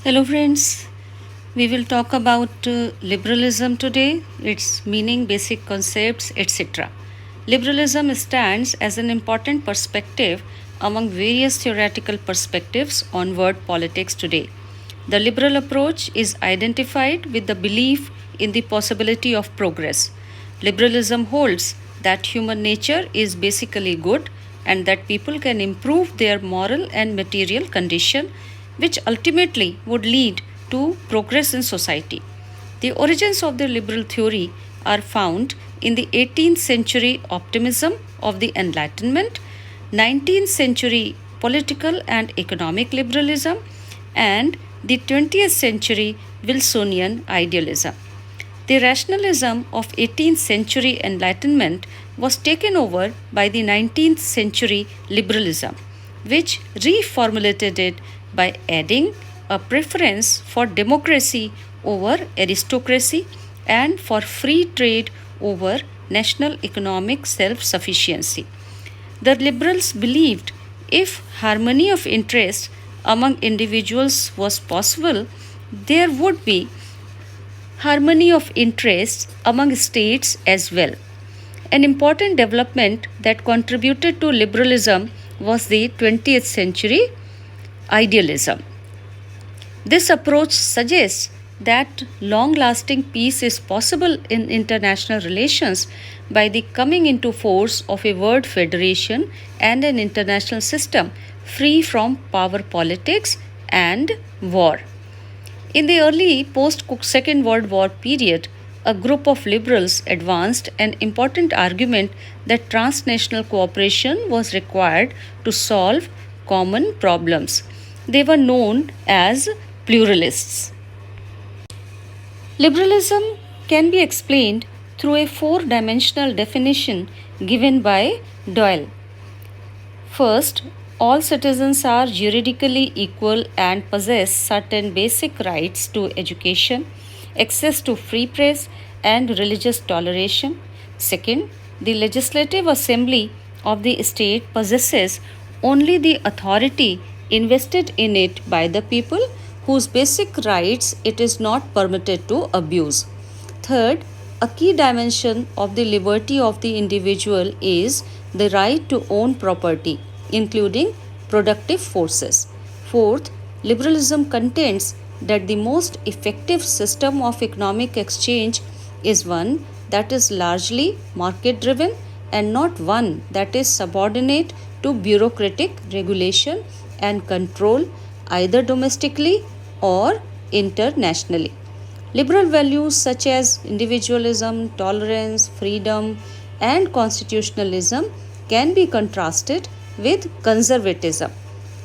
Hello, friends. We will talk about liberalism today, its meaning, basic concepts, etc. Liberalism stands as an important perspective among various theoretical perspectives on world politics today. The liberal approach is identified with the belief in the possibility of progress. Liberalism holds that human nature is basically good and that people can improve their moral and material condition, which ultimately would lead to progress in society. The origins of the liberal theory are found in the 18th century optimism of the Enlightenment, 19th century political and economic liberalism, and the 20th century Wilsonian idealism. The rationalism of 18th century Enlightenment was taken over by the 19th century liberalism, which reformulated it by adding a preference for democracy over aristocracy and for free trade over national economic self sufficiency. The liberals believed if harmony of interest among individuals was possible, there would be harmony of interests among states as well. An important development that contributed to liberalism was the 20th century idealism. This approach suggests that long lasting peace is possible in international relations by the coming into force of a world federation and an international system free from power politics and war. In the early post Second World War period, a group of liberals advanced an important argument that transnational cooperation was required to solve common problems. They were known as pluralists. Liberalism can be explained through a four-dimensional definition given by Doyle. First, all citizens are juridically equal and possess certain basic rights to education, access to free press, and religious toleration. Second, the legislative assembly of the state possesses only the authority invested in it by the people, whose basic rights it is not permitted to abuse. Third, a key dimension of the liberty of the individual is the right to own property, including productive forces. Fourth, liberalism contends that the most effective system of economic exchange is one that is largely market driven and not one that is subordinate to bureaucratic regulation and control either domestically or internationally. Liberal values such as individualism, tolerance, freedom, and constitutionalism can be contrasted with conservatism,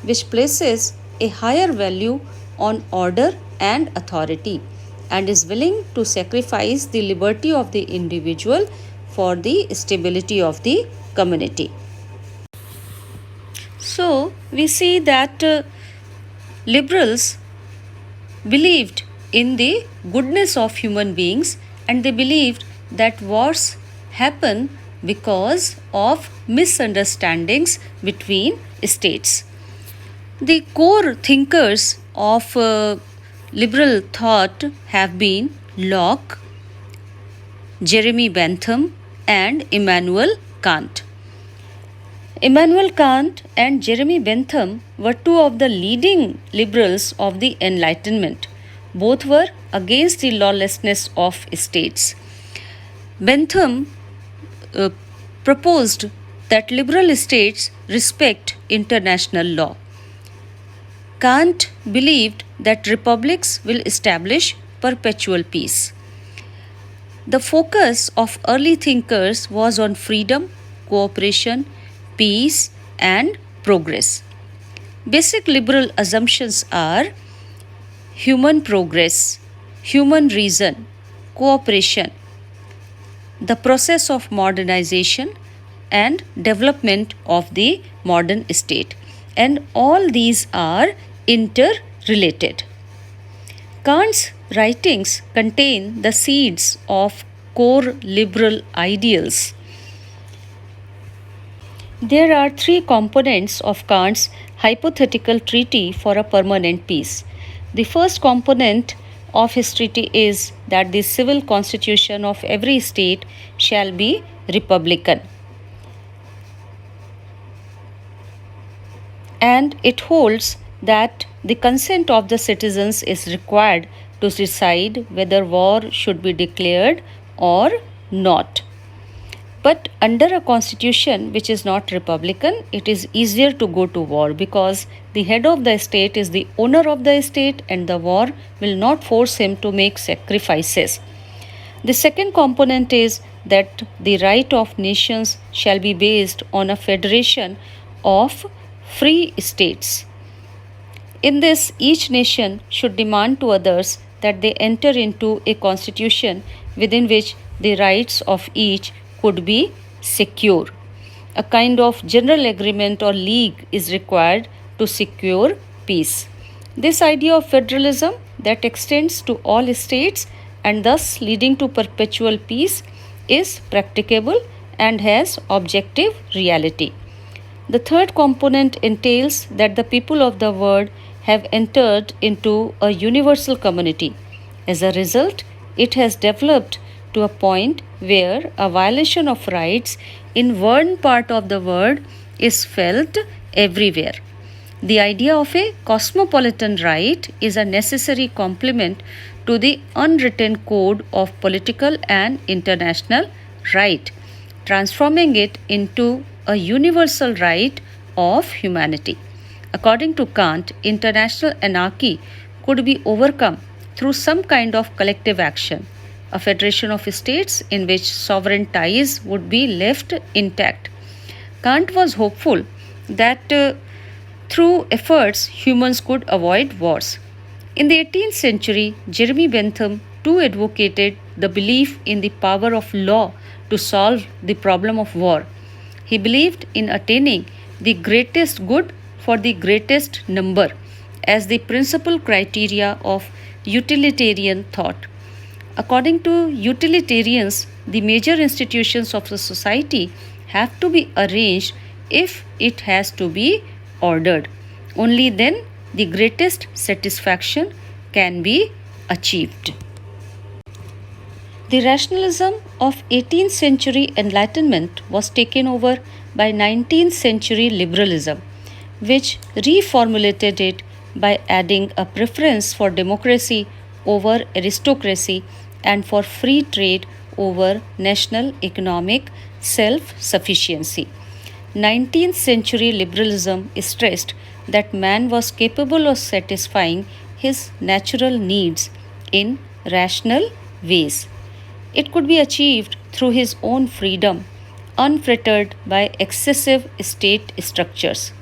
which places a higher value on order and authority and is willing to sacrifice the liberty of the individual for the stability of the community. So, we see that liberals believed in the goodness of human beings and they believed that wars happen because of misunderstandings between states. The core thinkers of liberal thought have been Locke, Jeremy Bentham, and Immanuel Kant. Immanuel Kant and Jeremy Bentham were two of the leading liberals of the Enlightenment. Both were against the lawlessness of states. Bentham proposed that liberal states respect international law. Kant believed that republics will establish perpetual peace. The focus of early thinkers was on freedom, cooperation, peace, and progress. Basic liberal assumptions are human progress, human reason, cooperation, the process of modernization, and development of the modern state. And all these are interrelated. Kant's writings contain the seeds of core liberal ideals. There are three components of Kant's hypothetical treaty for a permanent peace. The first component of his treaty is that the civil constitution of every state shall be republican, and it holds that the consent of the citizens is required to decide whether war should be declared or not. But under a constitution which is not republican, it is easier to go to war because the head of the state is the owner of the state and the war will not force him to make sacrifices. The second component is that the right of nations shall be based on a federation of free states. In this, each nation should demand to others that they enter into a constitution within which the rights of each could be secure. A kind of general agreement or league is required to secure peace. This idea of federalism that extends to all states and thus leading to perpetual peace is practicable and has objective reality. The third component entails that the people of the world have entered into a universal community. As a result, it has developed to a point where a violation of rights in one part of the world is felt everywhere. The idea of a cosmopolitan right is a necessary complement to the unwritten code of political and international right, transforming it into a universal right of humanity. According to Kant, international anarchy could be overcome through some kind of collective action, a federation of states in which sovereign ties would be left intact. Kant was hopeful that through efforts humans could avoid wars. In the 18th century, Jeremy Bentham too advocated the belief in the power of law to solve the problem of war. He believed in attaining the greatest good for the greatest number as the principal criteria of utilitarian thought. According to utilitarians, the major institutions of the society have to be arranged if it has to be ordered. Only then the greatest satisfaction can be achieved. The rationalism of 18th century Enlightenment was taken over by 19th century liberalism, which reformulated it by adding a preference for democracy over aristocracy and for free trade over national economic self sufficiency. 19th century liberalism stressed that man was capable of satisfying his natural needs in rational ways. It could be achieved through his own freedom, unfettered by excessive state structures.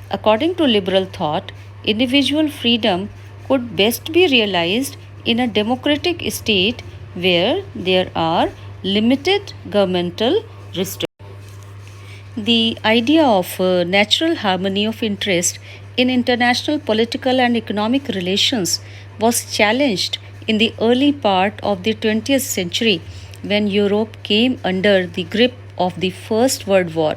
According to liberal thought, individual freedom could best be realized in a democratic state where there are limited governmental restrictions. The idea of natural harmony of interest in international political and economic relations was challenged in the early part of the 20th century when Europe came under the grip of the First World War.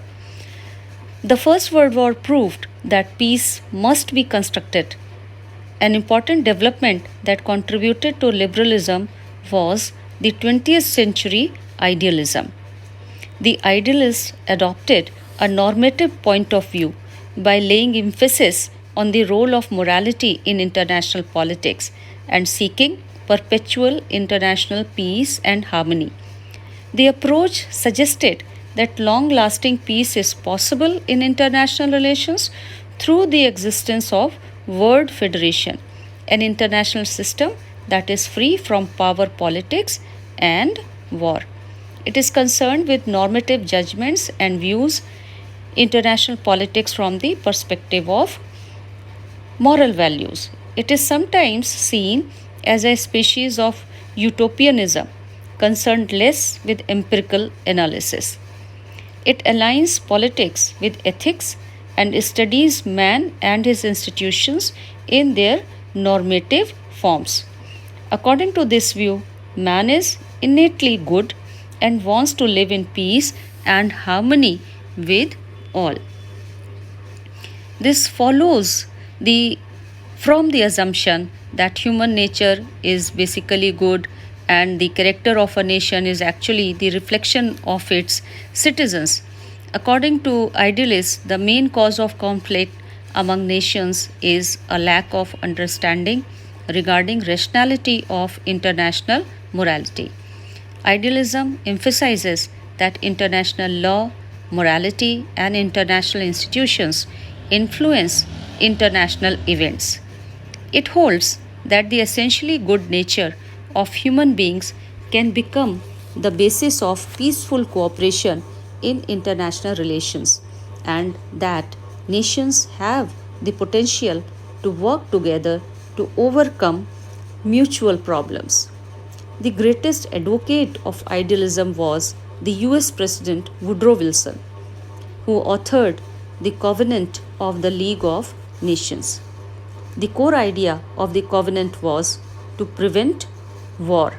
The First World War proved that peace must be constructed. An important development that contributed to liberalism was the 20th century idealism. The idealists adopted a normative point of view by laying emphasis on the role of morality in international politics and seeking perpetual international peace and harmony. The approach suggested that long lasting peace is possible in international relations through the existence of world federation, an international system that is free from power politics and war. It is concerned with normative judgments and views international politics from the perspective of moral values. It is sometimes seen as a species of utopianism concerned less with empirical analysis. It aligns politics with ethics and studies man and his institutions in their normative forms. According to this view, man is innately good and wants to live in peace and harmony with all. This follows the from the assumption that human nature is basically good and the character of a nation is actually the reflection of its citizens. According to idealists, the main cause of conflict among nations is a lack of understanding regarding rationality of international morality. Idealism emphasizes that international law, morality, and international institutions influence international events. It holds that the essentially good nature of human beings can become the basis of peaceful cooperation in international relations, and that nations have the potential to work together to overcome mutual problems. The greatest advocate of idealism was the US President Woodrow Wilson, who authored the Covenant of the League of Nations. The core idea of the covenant was to prevent war.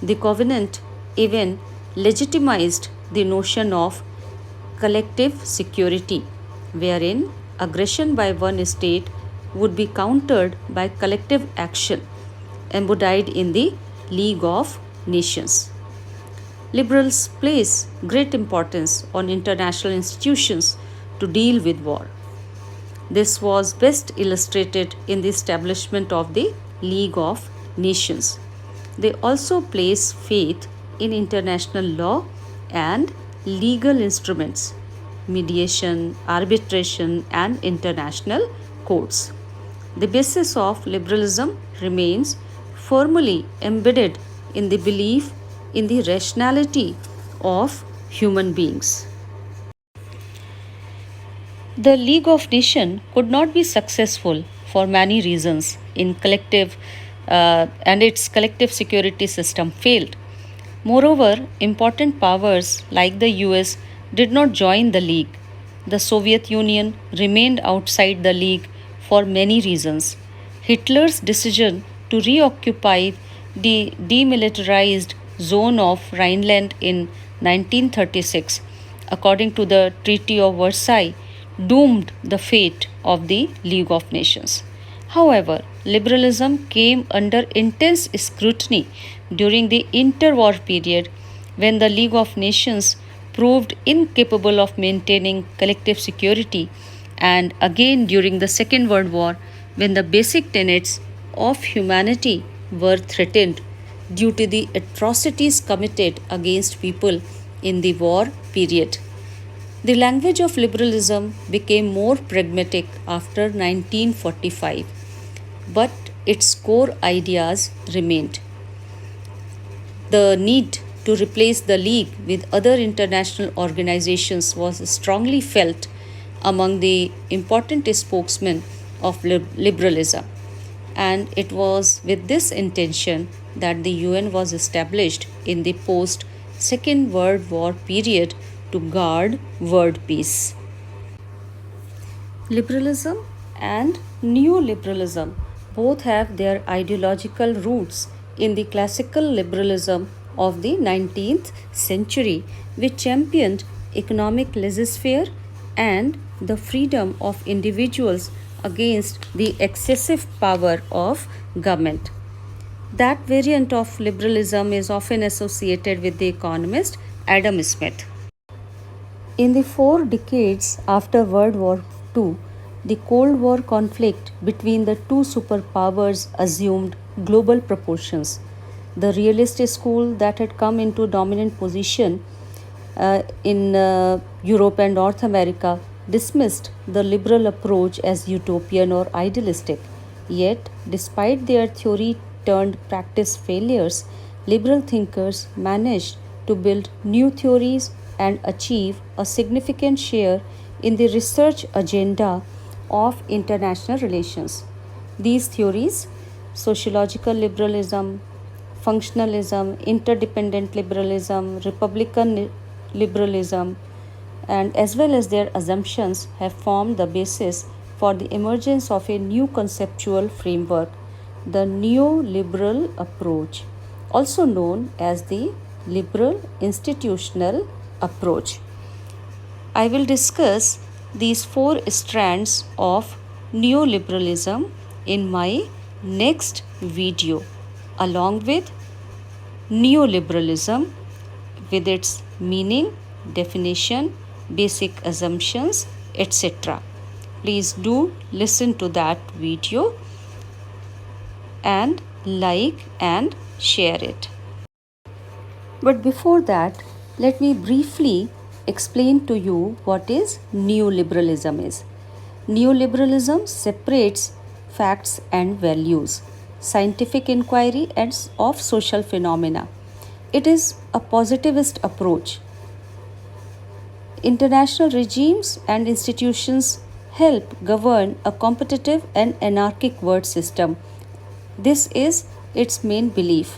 The covenant even legitimized the notion of collective security, wherein aggression by one state would be countered by collective action, embodied in the League of Nations. Liberals place great importance on international institutions to deal with war. This was best illustrated in the establishment of the League of Nations. They also place faith in international law and legal instruments, mediation, arbitration, and international courts. The basis of liberalism remains firmly embedded in the belief in the rationality of human beings. The League of Nations could not be successful for many reasons and its collective security system failed. Moreover, important powers like the US did not join the League. The Soviet Union remained outside the League for many reasons. Hitler's decision to reoccupy the demilitarized zone of Rhineland in 1936, according to the Treaty of Versailles, doomed the fate of the League of Nations. However, liberalism came under intense scrutiny during the interwar period when the League of Nations proved incapable of maintaining collective security, and again during the Second World War when the basic tenets of humanity were threatened due to the atrocities committed against people in the war period. The language of liberalism became more pragmatic after 1945, but its core ideas remained. The need to replace the League with other international organizations was strongly felt among the important spokesmen of liberalism, and it was with this intention that the UN was established in the post Second World War period to guard world peace. Liberalism and neoliberalism both have their ideological roots in the classical liberalism of the 19th century, which championed economic laissez-faire and the freedom of individuals against the excessive power of government. That variant of liberalism is often associated with the economist Adam Smith. In the 4 decades after World War II, the Cold War conflict between the two superpowers assumed global proportions. The realist school that had come into dominant position in Europe and North America dismissed the liberal approach as utopian or idealistic. Yet, despite their theory turned practice failures, liberal thinkers managed to build new theories and achieve a significant share in the research agenda of international relations. These theories, sociological liberalism, functionalism, interdependent liberalism, republican liberalism, and as well as their assumptions, have formed the basis for the emergence of a new conceptual framework, the neoliberal approach, also known as the liberal institutional approach. I will discuss these 4 strands of neoliberalism in my next video, along with neoliberalism with its meaning, definition, basic assumptions, etc. Please do listen to that video and like and share it. But before that, let me briefly explain to you what is neoliberalism is. Neoliberalism separates facts and values, scientific inquiry and of social phenomena. It is a positivist approach. International regimes and institutions help govern a competitive and anarchic world system. This is its main belief.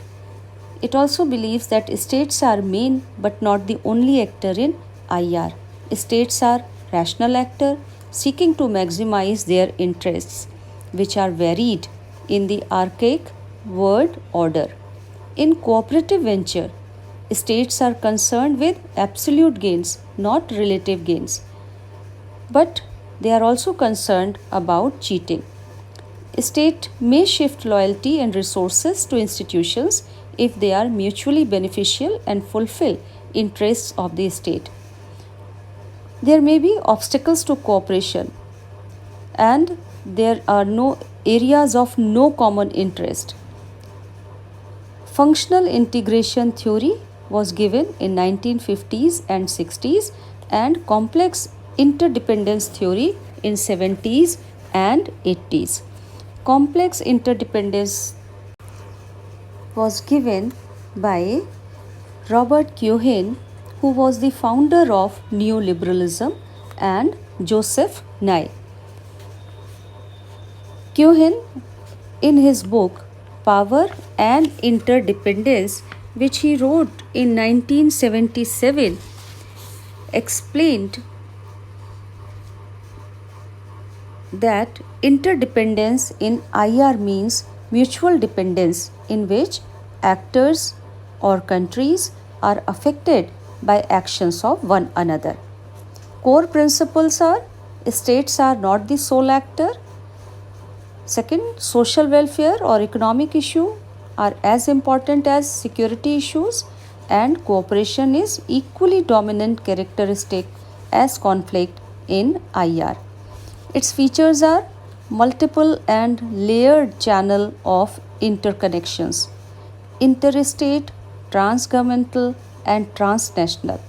It also believes that states are main but not the only actor in IR. States are rational actor seeking to maximize their interests, which are varied in the archaic world order. In cooperative venture, states are concerned with absolute gains, not relative gains. But they are also concerned about cheating. A state may shift loyalty and resources to institutions if they are mutually beneficial and fulfill interests of the state. There may be obstacles to cooperation and there are no areas of no common interest. Functional integration theory was given in 1950s and 60s and complex interdependence theory in 70s and 80s. Complex interdependence was given by Robert Cohen, who was the founder of neoliberalism, and Joseph Nye. Cohen, in his book Power and Interdependence, which he wrote in 1977, explained that interdependence in IR means mutual dependence in which actors or countries are affected by actions of one another. Core principles are states are not the sole actor. Second, social welfare or economic issue are as important as security issues, and cooperation is equally dominant characteristic as conflict in IR. Its features are multiple and layered channel of interconnections, interstate, transgovernmental and transnational,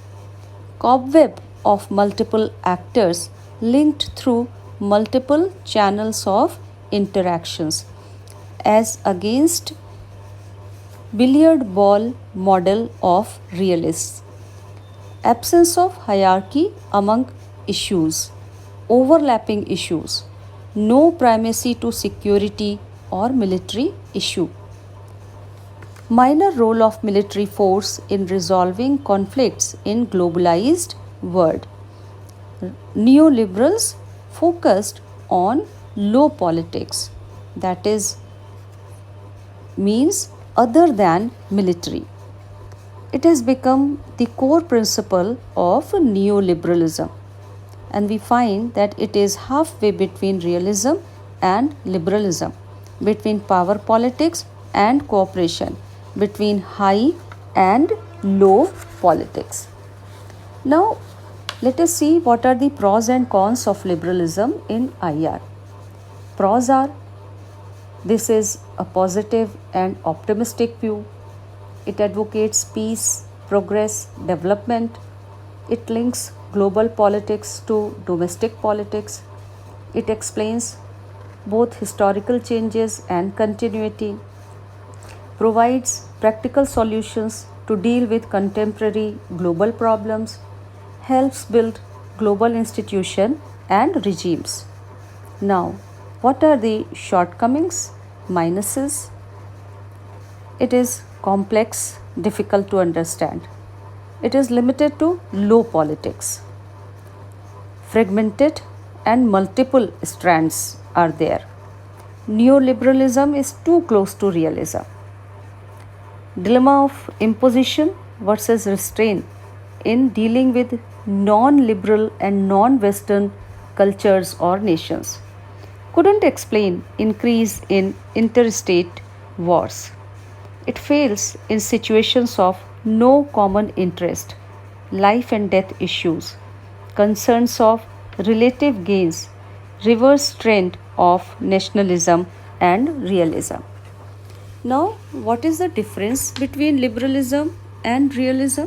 cobweb of multiple actors linked through multiple channels of interactions, as against billiard ball model of realists, absence of hierarchy among issues, overlapping issues, no primacy to security or military issue, minor role of military force in resolving conflicts in globalized world. Neoliberals focused on low politics, that is means other than military. It has become the core principle of neoliberalism, and we find that it is halfway between realism and liberalism, between power politics and cooperation, between high and low politics. Now, let us see what are the pros and cons of liberalism in IR. Pros are: this is a positive and optimistic view. It advocates peace, progress, development. It links global politics to domestic politics. It explains both historical changes and continuity. Provides practical solutions to deal with contemporary global problems. Helps build global institutions and regimes. Now, what are the shortcomings, minuses? It is complex, difficult to understand. It is limited to low politics. Fragmented and multiple strands are there. Neoliberalism is too close to realism. Dilemma of imposition versus restraint in dealing with non-liberal and non-Western cultures or nations. couldn't explain increase in interstate wars. It fails in situations of no common interest, life and death issues, concerns of relative gains, reverse trend of nationalism and realism. Now, what is the difference between liberalism and realism?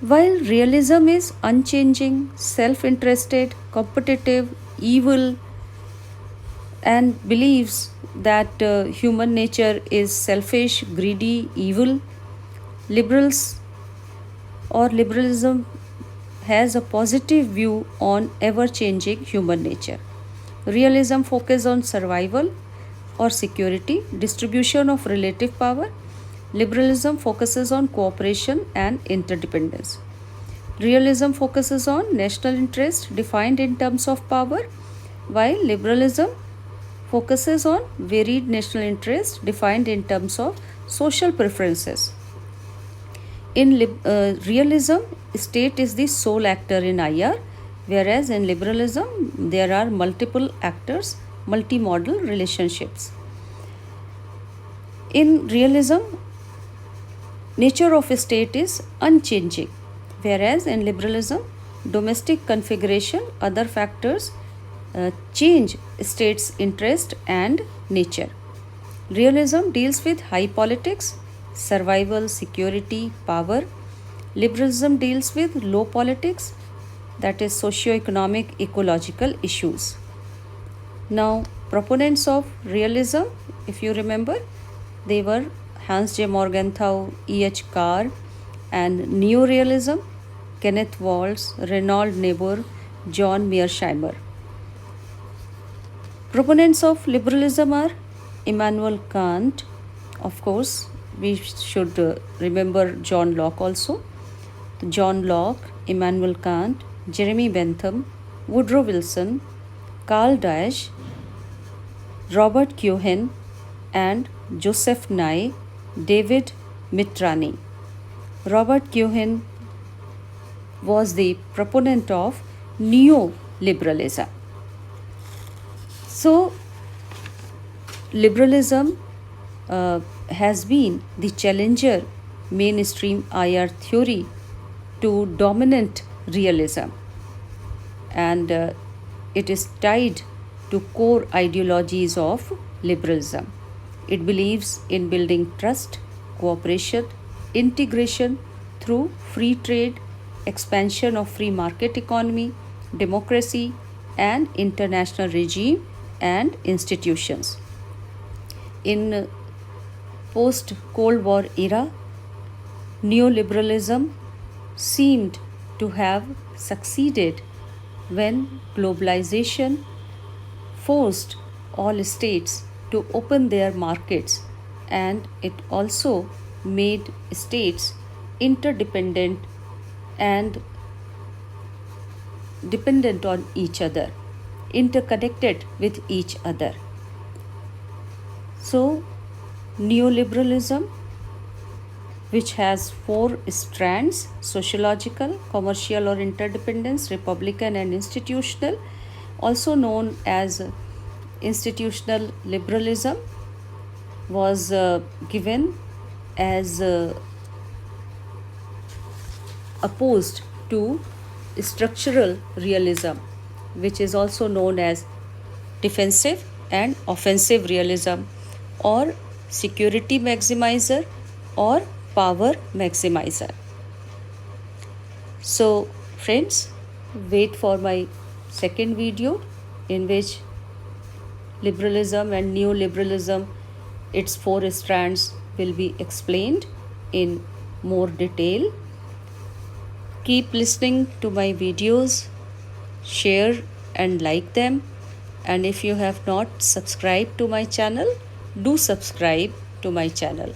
While realism is unchanging, self interested, competitive, evil, and believes that human nature is selfish, greedy, evil, liberals or liberalism has a positive view on ever changing human nature. Realism focuses on survival or security, distribution of relative power. Liberalism focuses on cooperation and interdependence. Realism focuses on national interest defined in terms of power, while liberalism focuses on varied national interest defined in terms of social preferences. In realism, state is the sole actor in IR, whereas in liberalism, there are multiple actors, multi-modal relationships. In realism, nature of a state is unchanging, whereas in liberalism, domestic configuration, other factors change state's interest and nature. Realism deals with high politics, survival, security, power. Liberalism deals with low politics, that is socio-economic, ecological issues. Now, proponents of realism, if you remember, they were Hans J. Morgenthau, E. H. Carr, and Neorealism, Kenneth Waltz, Reynold Niebuhr, John Mearsheimer. Proponents of liberalism are Immanuel Kant, of course, we should remember John Locke also. John Locke, Immanuel Kant, Jeremy Bentham, Woodrow Wilson, Carl Dash, Robert Cohen, and Joseph Nye, David Mitrani. Robert Cohen was the proponent of neoliberalism. So, liberalism has been the challenger mainstream IR theory to dominant realism, and it is tied to core ideologies of liberalism. It believes in building trust, cooperation, integration through free trade, expansion of free market economy, democracy, and international regime and institutions. In post Cold War era, neoliberalism seemed to have succeeded when globalization forced all states to open their markets, and it also made states interdependent and dependent on each other, interconnected with each other. So, neoliberalism, which has four strands: sociological, commercial or interdependence, republican, and institutional, also known as institutional liberalism, was given as opposed to structural realism, which is also known as defensive and offensive realism, or security maximizer or power maximizer. So, friends, wait for my second video in which liberalism and neoliberalism, its four strands, will be explained in more detail. Keep listening to my videos, share and like them, and if you have not subscribed to my channel, do subscribe to my channel.